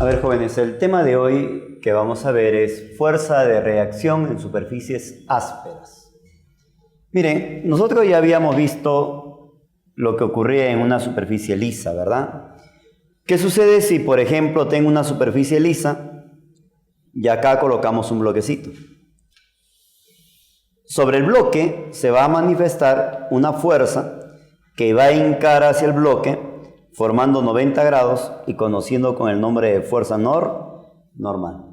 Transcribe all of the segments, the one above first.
ver, jóvenes, el tema de hoy que vamos a ver es fuerza de reacción en superficies ásperas. Miren, nosotros ya habíamos visto lo que ocurría en una superficie lisa, ¿verdad? ¿Qué sucede si, por ejemplo, tengo una superficie lisa y acá colocamos un bloquecito? Sobre el bloque se va a manifestar una fuerza que va a hincar hacia el bloque, formando 90 grados y conociendo con el nombre de fuerza normal.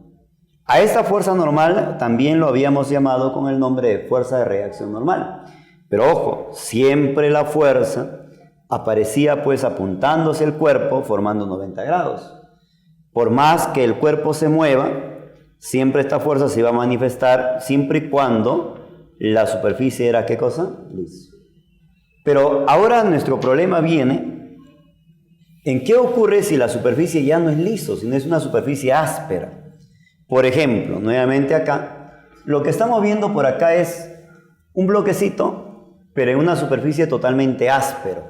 A esta fuerza normal también lo habíamos llamado con el nombre de fuerza de reacción normal. Pero ojo, siempre la fuerza aparecía pues apuntándose el cuerpo, formando 90 grados. Por más que el cuerpo se mueva, siempre esta fuerza se iba a manifestar siempre y cuando la superficie era, ¿qué cosa? Liso. Pero ahora nuestro problema viene en qué ocurre si la superficie ya no es liso, sino es una superficie áspera. Por ejemplo, nuevamente acá, lo que estamos viendo por acá es un bloquecito, pero en una superficie totalmente áspero,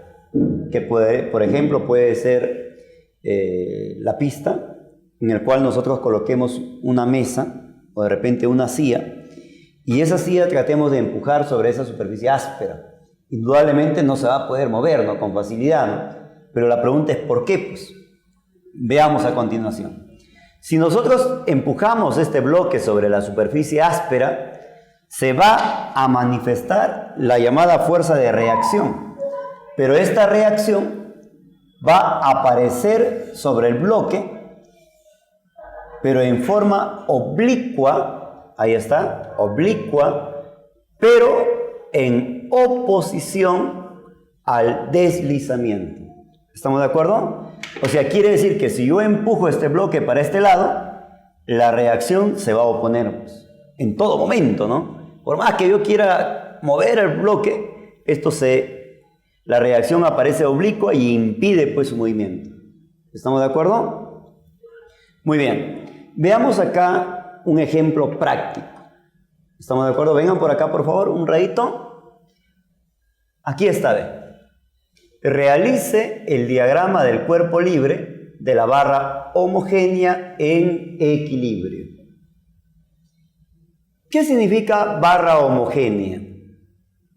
que puede, por ejemplo, puede ser la pista, en el cual nosotros coloquemos una mesa o de repente una silla, y esa silla tratemos de empujar sobre esa superficie áspera. Indudablemente no se va a poder mover, ¿no? Con facilidad, ¿no? Pero la pregunta es ¿por qué? Pues veamos a continuación. Si nosotros empujamos este bloque sobre la superficie áspera, se va a manifestar la llamada fuerza de reacción. Pero esta reacción va a aparecer sobre el bloque, pero en forma oblicua, ahí está, oblicua, pero en oposición al deslizamiento. ¿Estamos de acuerdo? O sea, quiere decir que si yo empujo este bloque para este lado, la reacción se va a oponer pues, en todo momento, ¿no? Por más que yo quiera mover el bloque, la reacción aparece oblicua y impide pues su movimiento. ¿Estamos de acuerdo? Muy bien. Veamos acá un ejemplo práctico. ¿Estamos de acuerdo? Vengan por acá, por favor, un ratito. Aquí está, ve. Realice el diagrama del cuerpo libre de la barra homogénea en equilibrio. ¿Qué significa barra homogénea?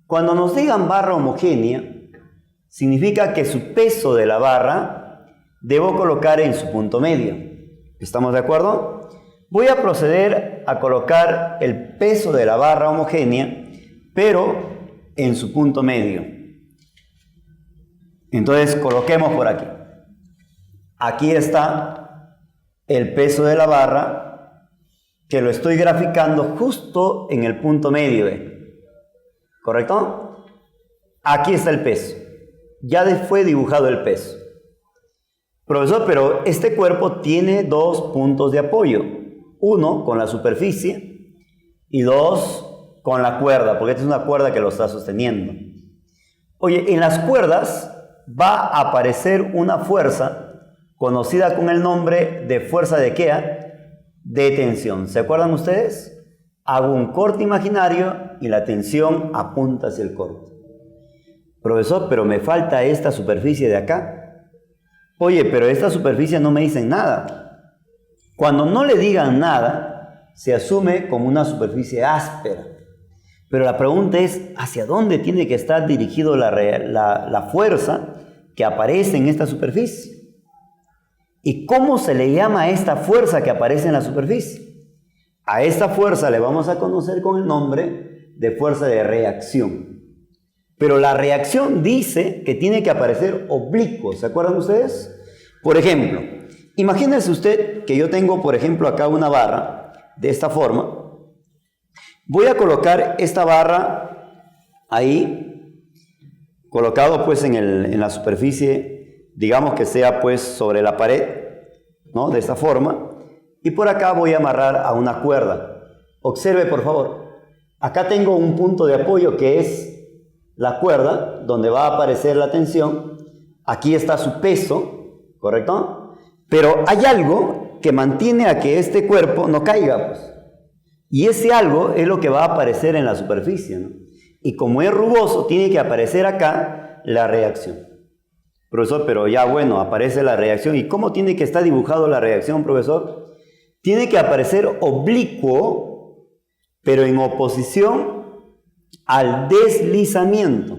Cuando nos digan barra homogénea, significa que su peso de la barra debo colocar en su punto medio. ¿Estamos de acuerdo? Voy a proceder a colocar el peso de la barra homogénea, pero en su punto medio. Entonces coloquemos por aquí. Aquí está el peso de la barra, que lo estoy graficando justo en el punto medio. ¿Correcto? Aquí está el peso. Ya fue dibujado el peso. Profesor, pero este cuerpo tiene dos puntos de apoyo. Uno con la superficie y dos con la cuerda, porque esta es una cuerda que lo está sosteniendo. Oye, en las cuerdas va a aparecer una fuerza conocida con el nombre de fuerza de ¿qué? De tensión. ¿Se acuerdan ustedes? Hago un corte imaginario y la tensión apunta hacia el corte. Profesor, pero me falta esta superficie de acá. Oye, pero esta superficie no me dicen nada. Cuando no le digan nada, se asume como una superficie áspera. Pero la pregunta es, ¿hacia dónde tiene que estar dirigido la fuerza que aparece en esta superficie? ¿Y cómo se le llama a esta fuerza que aparece en la superficie? A esta fuerza le vamos a conocer con el nombre de fuerza de reacción. Pero la reacción dice que tiene que aparecer oblicuo. ¿Se acuerdan ustedes? Por ejemplo, imagínense usted que yo tengo, por ejemplo, acá una barra de esta forma. Voy a colocar esta barra ahí, colocado pues en la superficie, digamos que sea pues sobre la pared, ¿no? De esta forma. Y por acá voy a amarrar a una cuerda. Observe por favor, acá tengo un punto de apoyo que es la cuerda, donde va a aparecer la tensión. Aquí está su peso, ¿correcto? Pero hay algo que mantiene a que este cuerpo no caiga, pues. Y ese algo es lo que va a aparecer en la superficie, ¿no? Y como es rugoso, tiene que aparecer acá la reacción. Profesor, pero ya bueno, aparece la reacción. ¿Y cómo tiene que estar dibujado la reacción, profesor? Tiene que aparecer oblicuo, pero en oposición al deslizamiento.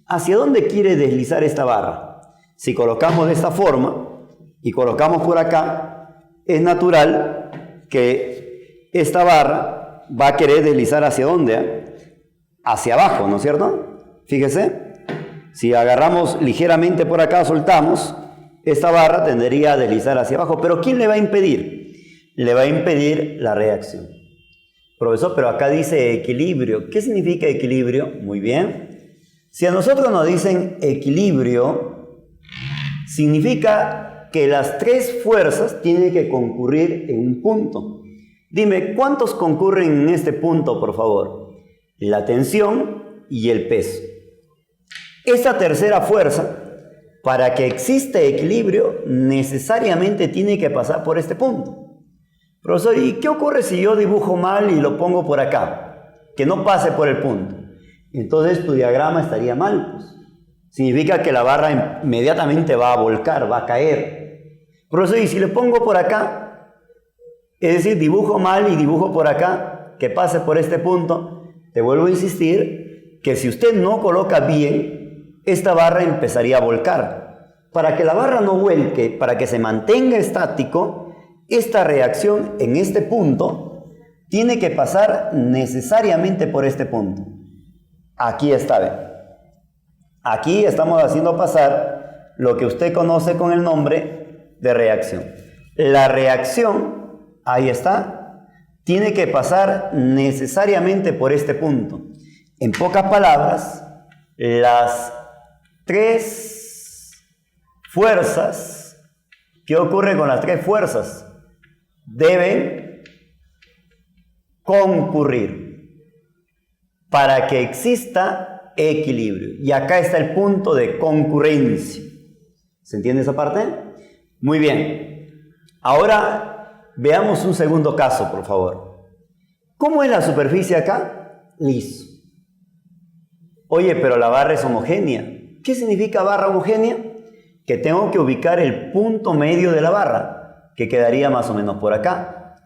¿Hacia dónde quiere deslizar esta barra? Si colocamos de esta forma y colocamos por acá, es natural que esta barra va a querer deslizar ¿hacia dónde? Hacia abajo, ¿no es cierto? Fíjese, si agarramos ligeramente por acá, soltamos, esta barra tendería a deslizar hacia abajo. ¿Pero quién le va a impedir? Le va a impedir la reacción. Profesor, pero acá dice equilibrio. ¿Qué significa equilibrio? Muy bien. Si a nosotros nos dicen equilibrio, significa que las tres fuerzas tienen que concurrir en un punto. Dime, ¿cuántos concurren en este punto, por favor? La tensión y el peso. Esta tercera fuerza, para que exista equilibrio, necesariamente tiene que pasar por este punto. Profesor, ¿y qué ocurre si yo dibujo mal y lo pongo por acá? Que no pase por el punto. Entonces tu diagrama estaría mal, pues. Significa que la barra inmediatamente va a volcar, va a caer. Profesor, ¿y si le pongo por acá? Es decir, dibujo mal y dibujo por acá, que pase por este punto. Te vuelvo a insistir que si usted no coloca bien, esta barra empezaría a volcar. Para que la barra no vuelque, para que se mantenga estático, esta reacción en este punto tiene que pasar necesariamente por este punto. Aquí está, ¿ve? Aquí estamos haciendo pasar lo que usted conoce con el nombre de reacción. La reacción, ahí está, tiene que pasar necesariamente por este punto. En pocas palabras, las tres fuerzas, ¿qué ocurre con las tres fuerzas? Deben concurrir para que exista equilibrio. Y acá está el punto de concurrencia. ¿Se entiende esa parte? Muy bien. Ahora veamos un segundo caso, por favor. ¿Cómo es la superficie acá? Liso. Oye, pero la barra es homogénea. ¿Qué significa barra homogénea? Que tengo que ubicar el punto medio de la barra, que quedaría más o menos por acá.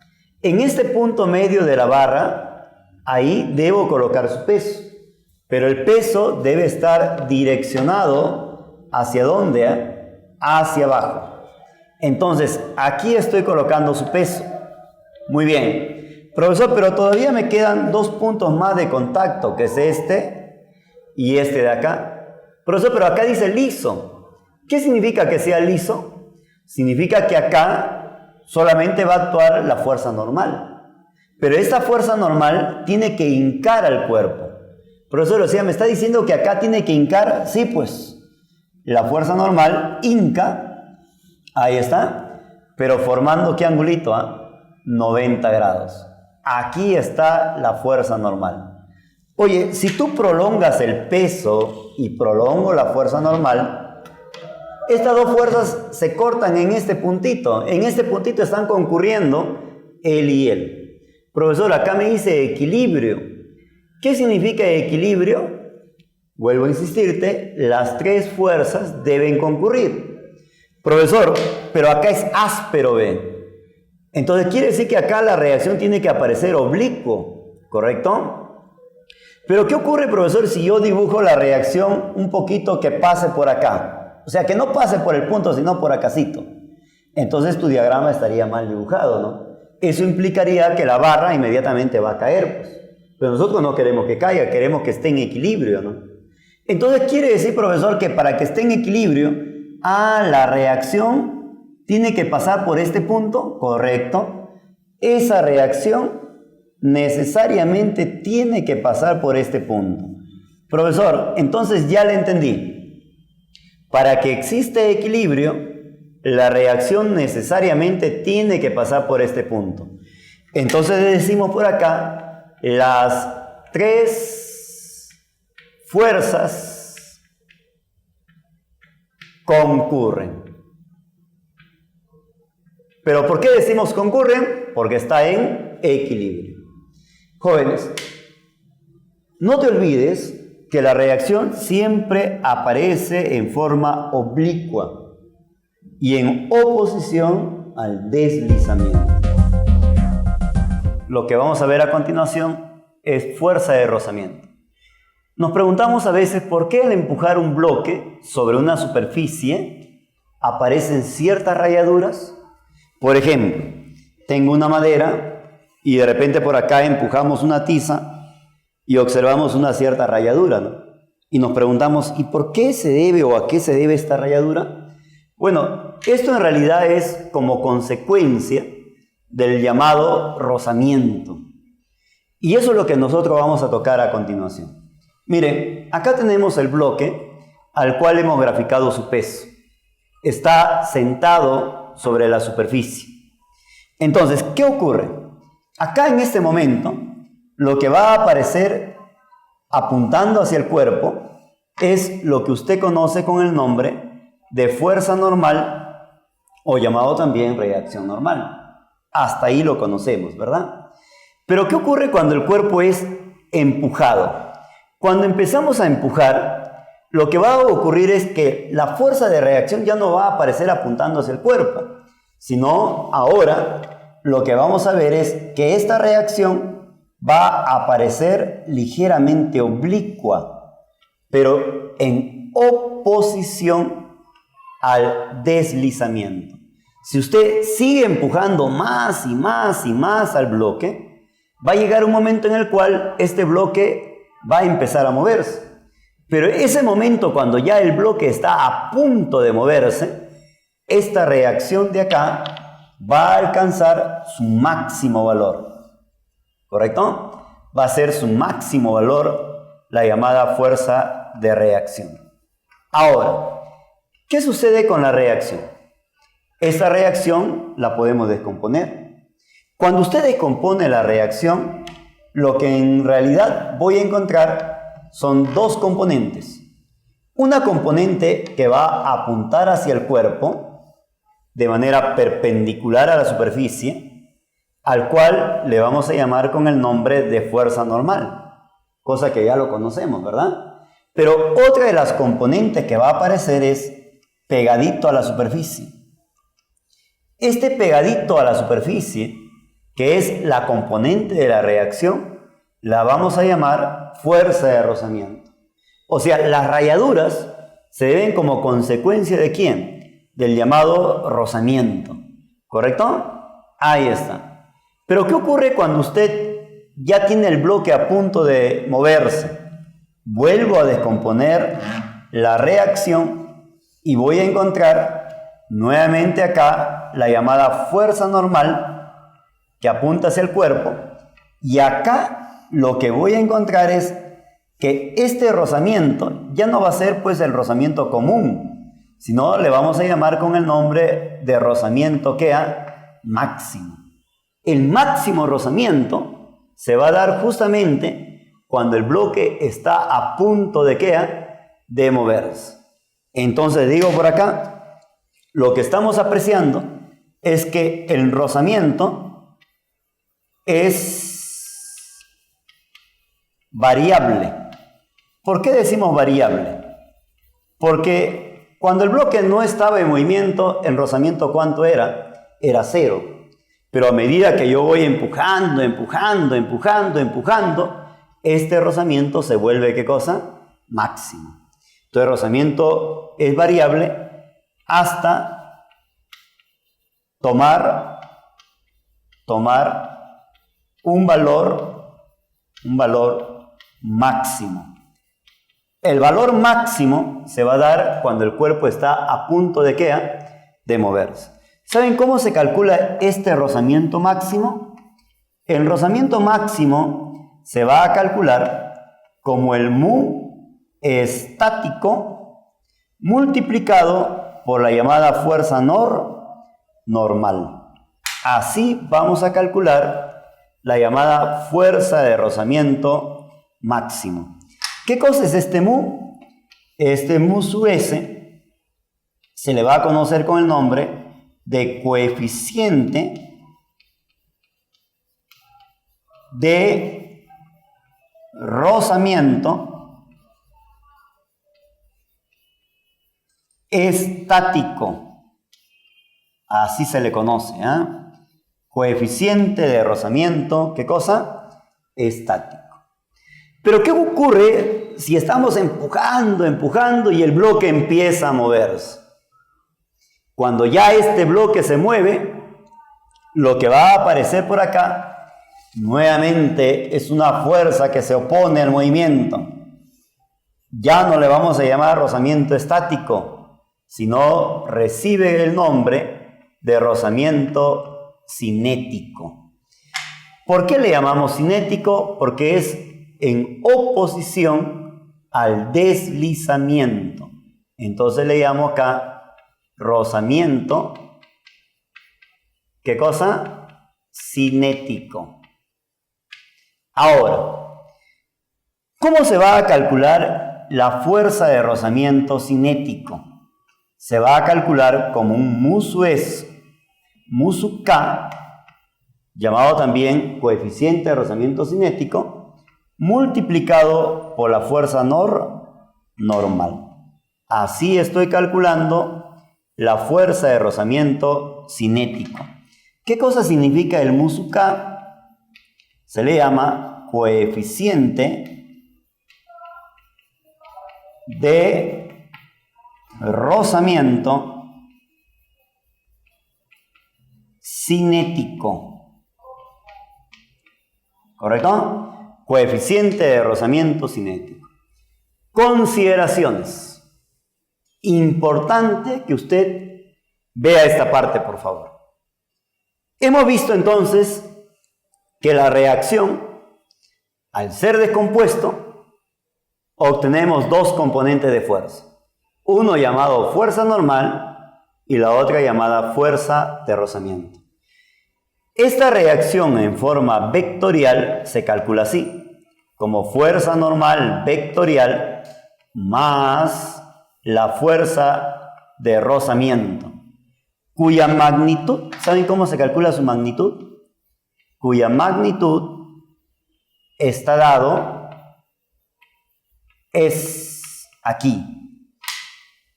En este punto medio de la barra, ahí debo colocar su peso. Pero el peso debe estar direccionado ¿hacia dónde? Hacia abajo. Entonces, aquí estoy colocando su peso. Muy bien. Profesor, pero todavía me quedan dos puntos más de contacto, que es este y este de acá. Profesor, pero acá dice liso. ¿Qué significa que sea liso? Significa que acá solamente va a actuar la fuerza normal. Pero esta fuerza normal tiene que hincar al cuerpo. Profesor, o sea, ¿me está diciendo que acá tiene que hincar? Sí, pues. La fuerza normal hinca, ahí está, pero formando ¿qué angulito? 90 grados. Aquí está la fuerza normal. Oye, si tú prolongas el peso y prolongo la fuerza normal, estas dos fuerzas se cortan en este puntito. En este puntito están concurriendo él y él. Profesor, acá me dice equilibrio. ¿Qué significa equilibrio? Vuelvo a insistirte, las tres fuerzas deben concurrir. Profesor, pero acá es áspero, ¿ve? Entonces quiere decir que acá la reacción tiene que aparecer oblicuo, ¿correcto? Pero ¿qué ocurre, profesor, si yo dibujo la reacción un poquito que pase por acá? O sea, que no pase por el punto, sino por acácito. Entonces tu diagrama estaría mal dibujado, ¿no? Eso implicaría que la barra inmediatamente va a caer, pues. Pero nosotros no queremos que caiga, queremos que esté en equilibrio, ¿no? Entonces quiere decir, profesor, que para que esté en equilibrio, la reacción tiene que pasar por este punto, correcto. Esa reacción necesariamente tiene que pasar por este punto. Profesor, entonces ya le entendí. Para que exista equilibrio, la reacción necesariamente tiene que pasar por este punto. Entonces le decimos por acá, las tres fuerzas concurren. ¿Pero por qué decimos concurren? Porque está en equilibrio. Jóvenes, no te olvides que la reacción siempre aparece en forma oblicua y en oposición al deslizamiento. Lo que vamos a ver a continuación es fuerza de rozamiento. Nos preguntamos a veces por qué al empujar un bloque sobre una superficie aparecen ciertas rayaduras. Por ejemplo, tengo una madera y de repente por acá empujamos una tiza y observamos una cierta rayadura, ¿no? Y nos preguntamos, ¿y por qué se debe o a qué se debe esta rayadura? Bueno, esto en realidad es como consecuencia del llamado rozamiento. Y eso es lo que nosotros vamos a tocar a continuación. Miren, acá tenemos el bloque al cual hemos graficado su peso. Está sentado sobre la superficie. Entonces, ¿qué ocurre? Acá en este momento, lo que va a aparecer apuntando hacia el cuerpo es lo que usted conoce con el nombre de fuerza normal o llamado también reacción normal. Hasta ahí lo conocemos, ¿verdad? Pero ¿qué ocurre cuando el cuerpo es empujado? Cuando empezamos a empujar, lo que va a ocurrir es que la fuerza de reacción ya no va a aparecer apuntando hacia el cuerpo, sino ahora lo que vamos a ver es que esta reacción va a aparecer ligeramente oblicua, pero en oposición al deslizamiento. Si usted sigue empujando más y más y más al bloque, va a llegar un momento en el cual este bloque va a empezar a moverse. Pero ese momento, cuando ya el bloque está a punto de moverse, esta reacción de acá va a alcanzar su máximo valor. ¿Correcto? Va a ser su máximo valor la llamada fuerza de reacción. Ahora, ¿qué sucede con la reacción? Esa reacción la podemos descomponer. Cuando usted descompone la reacción, lo que en realidad voy a encontrar son dos componentes. Una componente que va a apuntar hacia el cuerpo de manera perpendicular a la superficie, al cual le vamos a llamar con el nombre de fuerza normal, cosa que ya lo conocemos, ¿verdad? Pero otra de las componentes que va a aparecer es pegadito a la superficie. Este pegadito a la superficie, que es la componente de la reacción, la vamos a llamar fuerza de rozamiento. O sea, las rayaduras se deben como consecuencia ¿de quién? Del llamado rozamiento. ¿Correcto? Ahí está. Pero ¿qué ocurre cuando usted ya tiene el bloque a punto de moverse? Vuelvo a descomponer la reacción y voy a encontrar nuevamente acá la llamada fuerza normal que apunta hacia el cuerpo, y acá lo que voy a encontrar es que este rozamiento ya no va a ser pues el rozamiento común, sino le vamos a llamar con el nombre de rozamiento máximo. El máximo rozamiento se va a dar justamente cuando el bloque está a punto de moverse. Entonces digo por acá, lo que estamos apreciando es que el rozamiento es variable. ¿Por qué decimos variable? Porque cuando el bloque no estaba en movimiento, el rozamiento ¿cuánto era? Era 0. Pero a medida que yo voy empujando, este rozamiento se vuelve ¿qué cosa? Máximo. Entonces el rozamiento es variable hasta tomar un valor máximo. El valor máximo se va a dar cuando el cuerpo está a punto de moverse. ¿Saben cómo se calcula este rozamiento máximo? El rozamiento máximo se va a calcular como el mu estático multiplicado por la llamada fuerza normal. Así vamos a calcular la llamada fuerza de rozamiento máximo. ¿Qué cosa es este mu? Este mu sub s se le va a conocer con el nombre de coeficiente de rozamiento estático. Así se le conoce, ¿eh? Coeficiente de rozamiento, ¿qué cosa? Estático. Pero ¿qué ocurre si estamos empujando y el bloque empieza a moverse? Cuando ya este bloque se mueve, lo que va a aparecer por acá nuevamente es una fuerza que se opone al movimiento. Ya no le vamos a llamar rozamiento estático, sino recibe el nombre de rozamiento cinético. ¿Por qué le llamamos cinético? Porque es en oposición al deslizamiento. Entonces le llamo acá rozamiento, ¿qué cosa? Cinético. Ahora, ¿cómo se va a calcular la fuerza de rozamiento cinético? Se va a calcular como un mu sub S, mu sub K, llamado también coeficiente de rozamiento cinético, multiplicado por la fuerza normal. Así estoy calculando la fuerza de rozamiento cinético. ¿Qué cosa significa el mu sub K? Se le llama coeficiente de rozamiento cinético. ¿Correcto? Coeficiente de rozamiento cinético. Consideraciones. Importante que usted vea esta parte, por favor. Hemos visto entonces que la reacción, al ser descompuesto, obtenemos dos componentes de fuerza. Uno llamado fuerza normal y la otra llamada fuerza de rozamiento. Esta reacción en forma vectorial se calcula así, como fuerza normal vectorial más la fuerza de rozamiento, cuya magnitud, ¿saben cómo se calcula su magnitud? Cuya magnitud está dado, es aquí.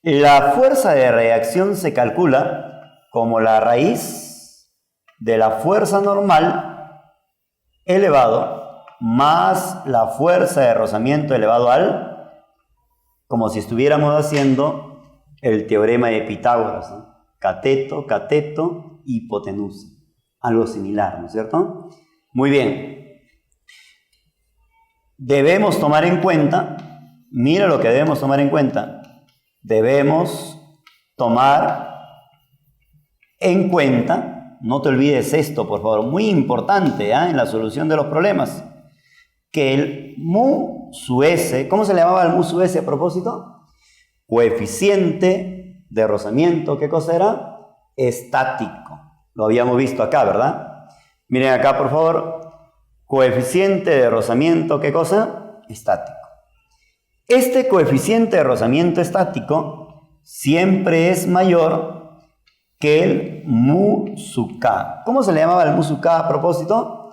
La fuerza de reacción se calcula como la raíz de la fuerza normal elevado más la fuerza de rozamiento elevado al, como si estuviéramos haciendo el teorema de Pitágoras, ¿no? Cateto, cateto, hipotenusa. Algo similar, ¿no es cierto? Muy bien. Debemos tomar en cuenta, mira lo que debemos tomar en cuenta. Debemos tomar en cuenta, no te olvides esto, por favor, muy importante, en la solución de los problemas, que el mu sub S, ¿cómo se le llamaba el mu sub S a propósito? Coeficiente de rozamiento, ¿qué cosa era? Estático. Lo habíamos visto acá, ¿verdad? Miren acá, por favor. Coeficiente de rozamiento, ¿qué cosa? Estático. Este coeficiente de rozamiento estático siempre es mayor que el mu sub K. ¿Cómo se le llamaba el mu sub K a propósito?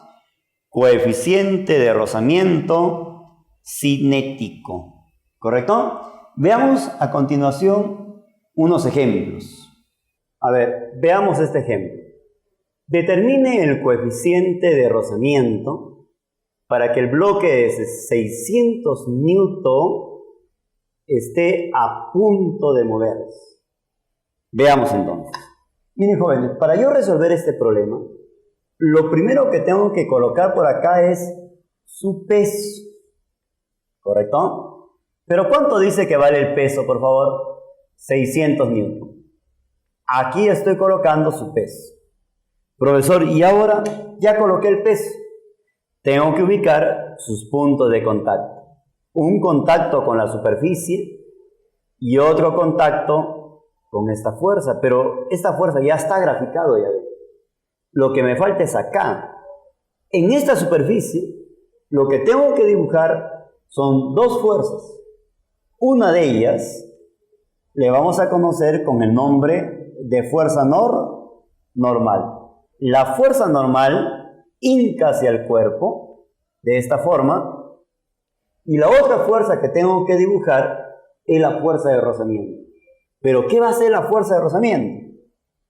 Coeficiente de rozamiento cinético. ¿Correcto? Veamos a continuación unos ejemplos. A ver, veamos este ejemplo. Determine el coeficiente de rozamiento para que el bloque de 600 Newton esté a punto de moverse. Veamos entonces. Miren, jóvenes, para yo resolver este problema, lo primero que tengo que colocar por acá es su peso. ¿Correcto? Pero ¿cuánto dice que vale el peso, por favor? 600 Newton. Aquí estoy colocando su peso. Profesor, y ahora ya coloqué el peso. Tengo que ubicar sus puntos de contacto. Un contacto con la superficie y otro contacto con esta fuerza. Pero esta fuerza ya está graficado, ya ven. Lo que me falta es acá. En esta superficie, lo que tengo que dibujar son dos fuerzas. Una de ellas le vamos a conocer con el nombre de fuerza normal. La fuerza normal hinca hacia el cuerpo de esta forma y la otra fuerza que tengo que dibujar es la fuerza de rozamiento. Pero ¿qué va a hacer la fuerza de rozamiento?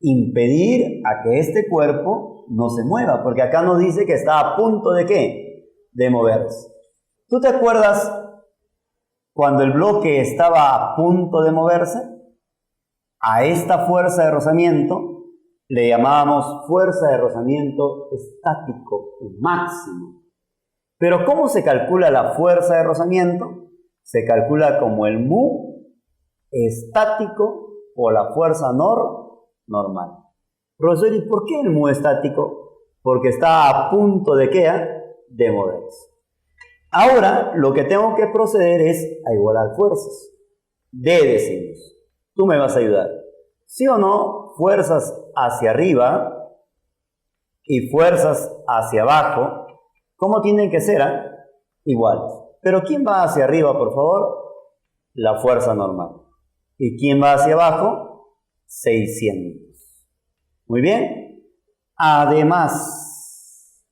Impedir a que este cuerpo no se mueva, porque acá nos dice que está a punto de ¿qué? De moverse. ¿Tú te acuerdas cuando el bloque estaba a punto de moverse? A esta fuerza de rozamiento le llamábamos fuerza de rozamiento estático, máximo. Pero ¿cómo se calcula la fuerza de rozamiento? Se calcula como el mu estático o la fuerza normal. Profesor, ¿y por qué el mu estático? Porque está a punto de ¿qué? De moverse. Ahora lo que tengo que proceder es a igualar fuerzas. D decimos. Tú me vas a ayudar. ¿Sí o no? Fuerzas hacia arriba y fuerzas hacia abajo, ¿cómo tienen que ser? Iguales. Pero ¿quién va hacia arriba, por favor? La fuerza normal. ¿Y quién va hacia abajo? 600. Muy bien. Además,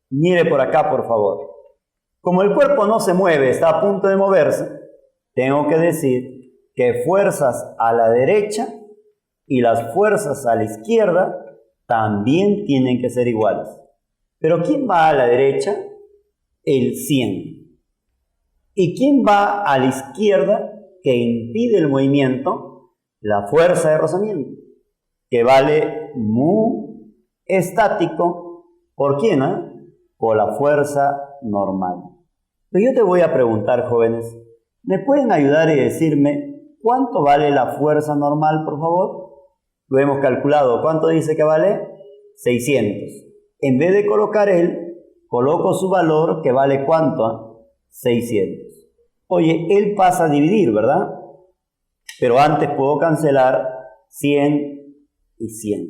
mire por acá, por favor. Como el cuerpo no se mueve, está a punto de moverse, tengo que decir que fuerzas a la derecha y las fuerzas a la izquierda también tienen que ser iguales. Pero ¿quién va a la derecha? El 100. ¿Y quién va a la izquierda que impide el movimiento? La fuerza de rozamiento, que vale mu estático. ¿Por quién? Por la fuerza normal. Pero yo te voy a preguntar, jóvenes, ¿me pueden ayudar y decirme cuánto vale la fuerza normal, por favor? Lo hemos calculado. ¿Cuánto dice que vale? 600. En vez de colocar él, coloco su valor que vale ¿cuánto? 600. Oye, él pasa a dividir, ¿verdad? Pero antes puedo cancelar 100 y 100.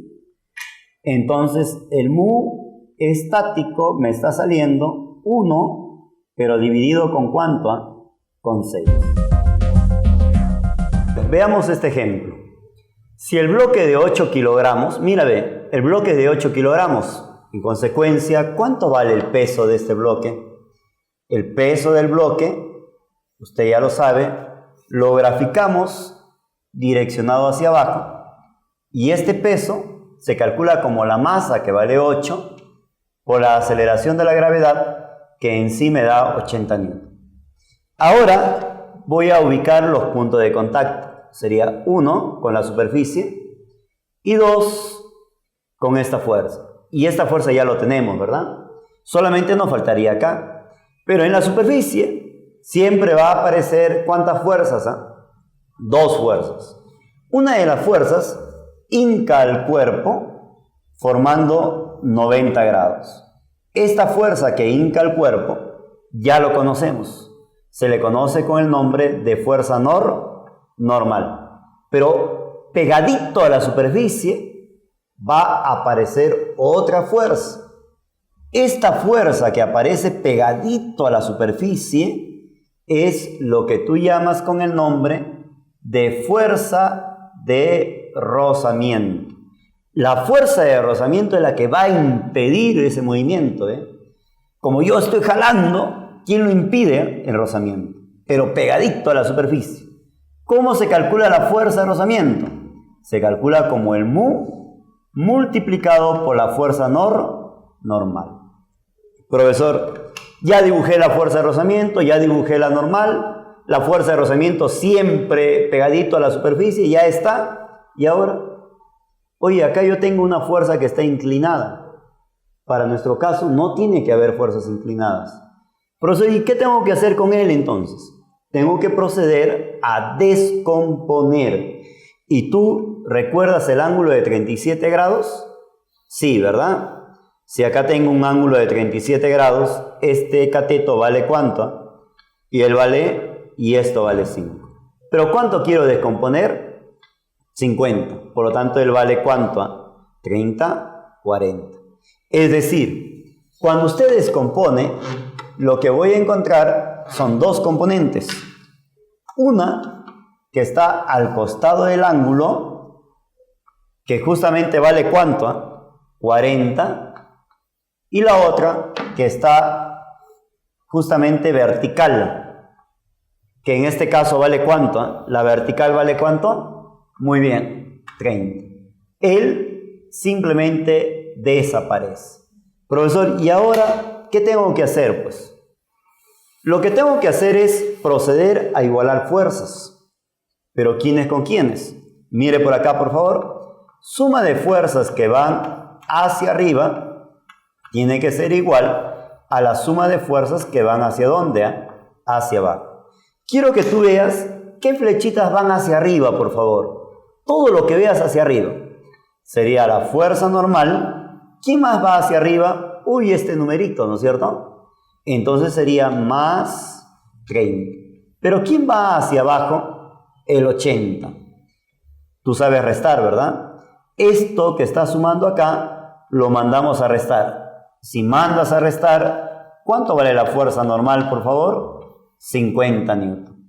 Entonces el mu estático me está saliendo 1, pero dividido ¿con cuánto? Con 6. Veamos este ejemplo. Si el bloque de 8 kilogramos, mira ve, el bloque de 8 kilogramos, en consecuencia, ¿cuánto vale el peso de este bloque? El peso del bloque, usted ya lo sabe, lo graficamos direccionado hacia abajo y este peso se calcula como la masa, que vale 8, por la aceleración de la gravedad, que en sí me da 80 newton. Ahora voy a ubicar los puntos de contacto. Sería 1 con la superficie y 2 con esta fuerza. Y esta fuerza ya lo tenemos, ¿verdad? Solamente nos faltaría acá. Pero en la superficie siempre va a aparecer ¿cuántas fuerzas? 2 fuerzas. Una de las fuerzas hinca al cuerpo formando 90 grados. Esta fuerza que hinca al cuerpo ya lo conocemos. Se le conoce con el nombre de fuerza normal. Pero pegadito a la superficie va a aparecer otra fuerza. Esta fuerza que aparece pegadito a la superficie es lo que tú llamas con el nombre de fuerza de rozamiento. La fuerza de rozamiento es la que va a impedir ese movimiento. Como yo estoy jalando, ¿quién lo impide? El rozamiento, pero pegadito a la superficie. ¿Cómo se calcula la fuerza de rozamiento? Se calcula como el mu multiplicado por la fuerza normal. Profesor, ya dibujé la fuerza de rozamiento, ya dibujé la normal, la fuerza de rozamiento siempre pegadito a la superficie, ya está. ¿Y ahora? Oye, acá yo tengo una fuerza que está inclinada. Para nuestro caso no tiene que haber fuerzas inclinadas. Profesor, ¿y qué tengo que hacer con él entonces? Tengo que proceder a descomponer. ¿Y tú recuerdas el ángulo de 37 grados? Sí, ¿verdad? Si acá tengo un ángulo de 37 grados, este cateto vale ¿cuánto? Y él vale, y esto vale 5. ¿Pero cuánto quiero descomponer? 50. Por lo tanto, él vale ¿cuánto? 30, 40. Es decir, cuando usted descompone, lo que voy a encontrar son dos componentes. Una que está al costado del ángulo, que justamente vale ¿cuánto? 40. Y la otra que está justamente vertical, que en este caso vale ¿cuánto? La vertical vale ¿cuánto? Muy bien, 30. Él simplemente desaparece. Profesor, ¿y ahora qué tengo que hacer? Pues lo que tengo que hacer es proceder a igualar fuerzas. ¿Pero quiénes con quiénes? Mire por acá, por favor. Suma de fuerzas que van hacia arriba tiene que ser igual a la suma de fuerzas que van hacia ¿dónde? Hacia abajo. Quiero que tú veas qué flechitas van hacia arriba, por favor. Todo lo que veas hacia arriba. Sería la fuerza normal. ¿Quién más va hacia arriba? Uy, este numerito, ¿no es cierto? Entonces sería más 30. Pero ¿quién va hacia abajo? El 80. Tú sabes restar, ¿verdad? Esto que está sumando acá, lo mandamos a restar. Si mandas a restar, ¿cuánto vale la fuerza normal, por favor? 50 newton.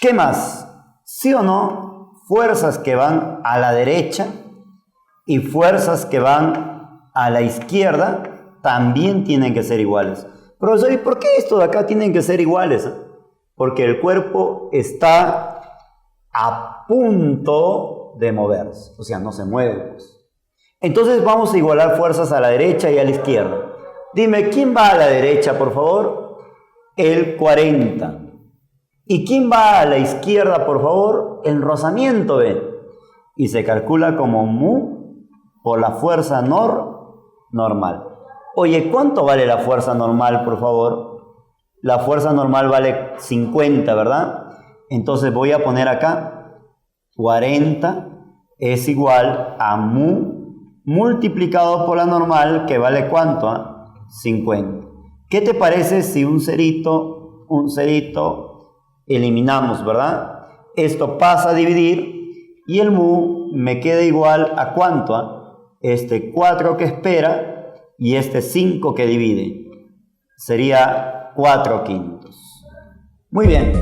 ¿Qué más? ¿Sí o no? Fuerzas que van a la derecha y fuerzas que van a la izquierda también tienen que ser iguales. Profesor, ¿y por qué esto de acá tienen que ser iguales? Porque el cuerpo está a punto de moverse, o sea, no se mueve. Entonces vamos a igualar fuerzas a la derecha y a la izquierda. Dime, ¿quién va a la derecha, por favor? El 40. ¿Y quién va a la izquierda, por favor? El rozamiento, ¿ven? Y se calcula como mu por la fuerza normal. Oye, ¿cuánto vale la fuerza normal, por favor? La fuerza normal vale 50, ¿verdad? Entonces voy a poner acá 40 es igual a mu multiplicado por la normal, que vale ¿cuánto? 50. ¿Qué te parece si un cerito eliminamos, ¿verdad? Esto pasa a dividir y el mu me queda igual a ¿cuánto? Este 4 que espera y este 5 que divide. Sería 4/5. Muy bien.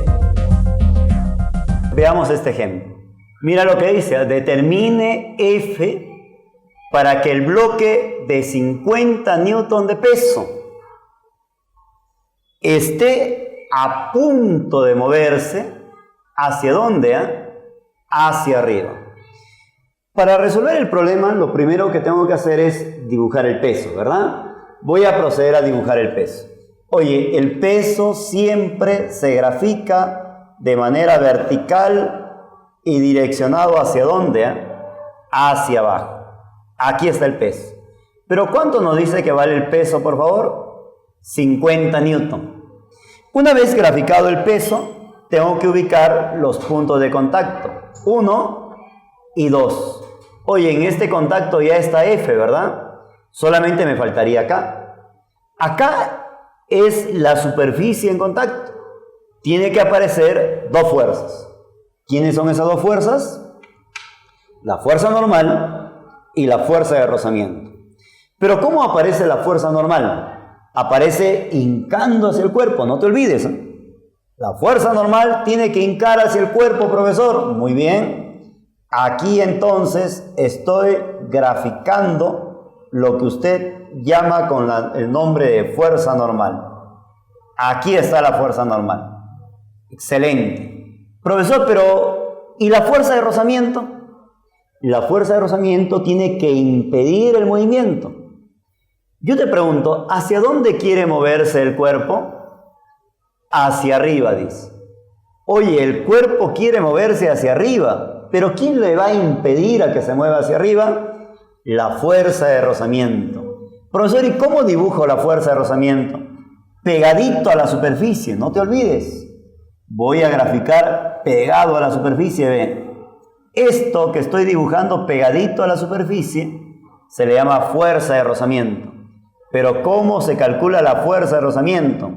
Veamos este ejemplo. Mira lo que dice. Determine F para que el bloque de 50 newton de peso esté a punto de moverse. ¿Hacia dónde? Hacia arriba. Para resolver el problema, lo primero que tengo que hacer es dibujar el peso, ¿verdad? Voy a proceder a dibujar el peso. Oye, el peso siempre se grafica de manera vertical y direccionado ¿hacia dónde? Hacia abajo. Aquí está el peso. ¿Pero cuánto nos dice que vale el peso, por favor? 50 newton. Una vez graficado el peso, tengo que ubicar los puntos de contacto. 1 y 2. Oye, en este contacto ya está F, ¿verdad? Solamente me faltaría acá. Acá es la superficie en contacto. Tiene que aparecer dos fuerzas. ¿Quiénes son esas dos fuerzas? La fuerza normal y la fuerza de rozamiento. Pero ¿cómo aparece la fuerza normal? Aparece hincando hacia el cuerpo, no te olvides. La fuerza normal tiene que hincar hacia el cuerpo, profesor. Muy bien. Aquí entonces estoy graficando lo que usted llama con el nombre de fuerza normal. Aquí está la fuerza normal. Excelente. Profesor, pero ¿y la fuerza de rozamiento? La fuerza de rozamiento tiene que impedir el movimiento. Yo te pregunto, ¿hacia dónde quiere moverse el cuerpo? Hacia arriba, dice. Oye, el cuerpo quiere moverse hacia arriba, pero ¿quién le va a impedir a que se mueva hacia arriba? La fuerza de rozamiento. Profesor, ¿y cómo dibujo la fuerza de rozamiento? Pegadito a la superficie, no te olvides. Voy a graficar pegado a la superficie, ven. Esto que estoy dibujando pegadito a la superficie se le llama fuerza de rozamiento. Pero ¿cómo se calcula la fuerza de rozamiento?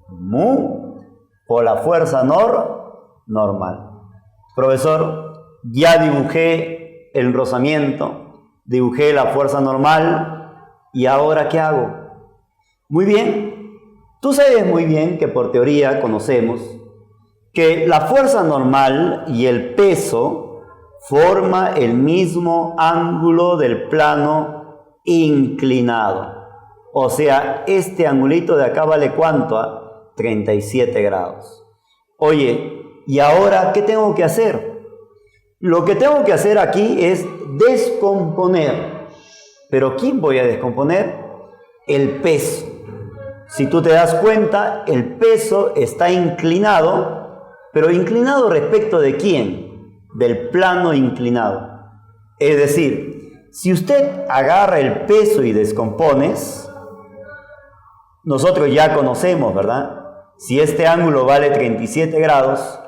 Mu por la fuerza normal. Profesor, ya dibujé el rozamiento, dibujé la fuerza normal, ¿y ahora qué hago? Muy bien, tú sabes muy bien que por teoría conocemos que la fuerza normal y el peso forma el mismo ángulo del plano inclinado. O sea, este angulito de acá vale ¿cuánto? 37 grados. Oye, ¿y ahora qué tengo que hacer? Lo que tengo que hacer aquí es descomponer. ¿Pero quién voy a descomponer? El peso. Si tú te das cuenta, el peso está inclinado, pero inclinado respecto de quién? Del plano inclinado. Es decir, si usted agarra el peso y descompones, nosotros ya conocemos, ¿verdad? Si este ángulo vale 37 grados,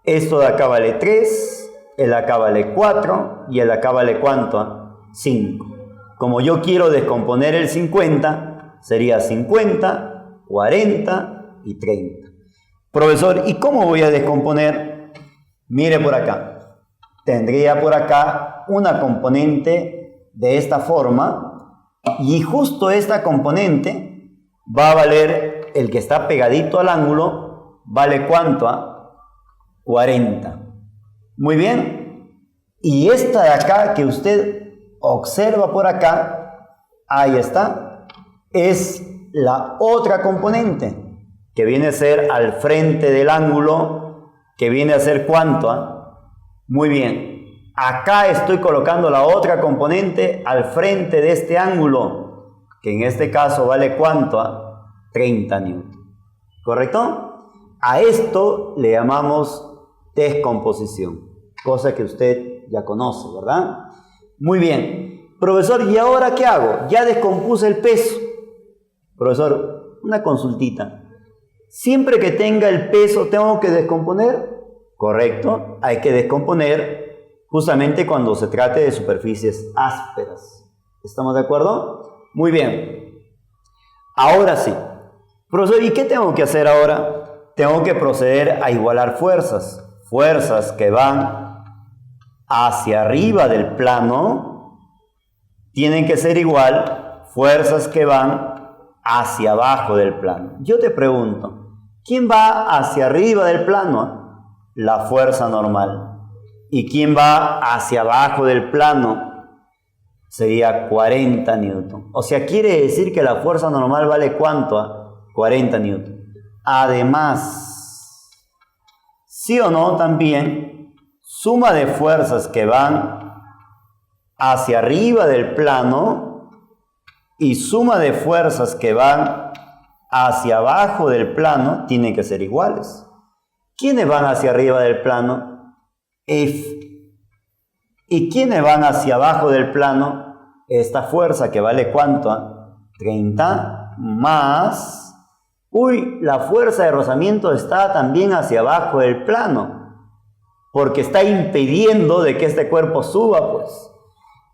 esto de acá vale 3, el de acá vale 4 y el de acá vale ¿cuánto? 5. Como yo quiero descomponer el 50, sería 50, 40 y 30. Profesor, ¿y cómo voy a descomponer? Mire por acá. Tendría por acá una componente de esta forma y justo esta componente va a valer, el que está pegadito al ángulo, vale ¿cuánto? 40. Muy bien. Y esta de acá que usted observa por acá, ahí está, es la otra componente que viene a ser al frente del ángulo, que viene a ser ¿cuánto? Muy bien. Acá estoy colocando la otra componente al frente de este ángulo, que en este caso vale ¿cuánto? 30 newton. ¿Correcto? A esto le llamamos descomposición, cosa que usted ya conoce, ¿verdad? Muy bien. Profesor, ¿y ahora qué hago? Ya descompuse el peso. Profesor, una consultita. Siempre que tenga el peso, ¿tengo que descomponer? Correcto, hay que descomponer justamente cuando se trate de superficies ásperas. ¿Estamos de acuerdo? Muy bien. Ahora sí. Profesor, ¿y qué tengo que hacer ahora? Tengo que proceder a igualar fuerzas. Fuerzas que van hacia arriba del plano tienen que ser igual fuerzas que van hacia abajo del plano. Yo te pregunto, ¿quién va hacia arriba del plano? La fuerza normal. ¿Y quién va hacia abajo del plano? Sería 40 newton. O sea, quiere decir que la fuerza normal vale ¿cuánto? 40 newton. Además, ¿sí o no? También, suma de fuerzas que van hacia arriba del plano y suma de fuerzas que van hacia abajo del plano tienen que ser iguales. ¿Quiénes van hacia arriba del plano? F. ¿Y quiénes van hacia abajo del plano? Esta fuerza que vale ¿cuánto? 30 más... Uy, la fuerza de rozamiento está también hacia abajo del plano, porque está impidiendo de que este cuerpo suba, pues.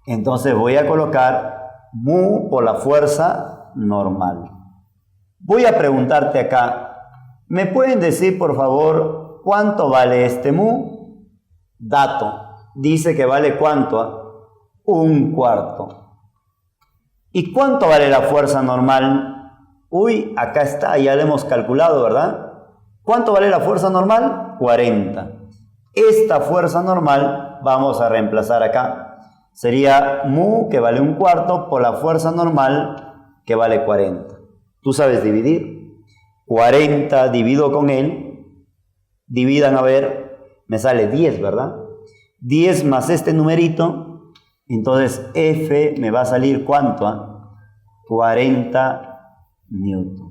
Entonces voy a colocar mu por la fuerza normal. Voy a preguntarte acá, ¿me pueden decir por favor cuánto vale este mu? Dato, dice que vale ¿cuánto? 1/4. ¿Y cuánto vale la fuerza normal? Uy, acá está, ya lo hemos calculado, ¿verdad? ¿Cuánto vale la fuerza normal? 40. Esta fuerza normal vamos a reemplazar acá. Sería mu, que vale 1/4, por la fuerza normal, que vale 40. ¿Tú sabes dividir? 40 divido con él. Dividan, a ver, me sale 10, ¿verdad? 10 más este numerito. Entonces F me va a salir ¿cuánto? 40 newton.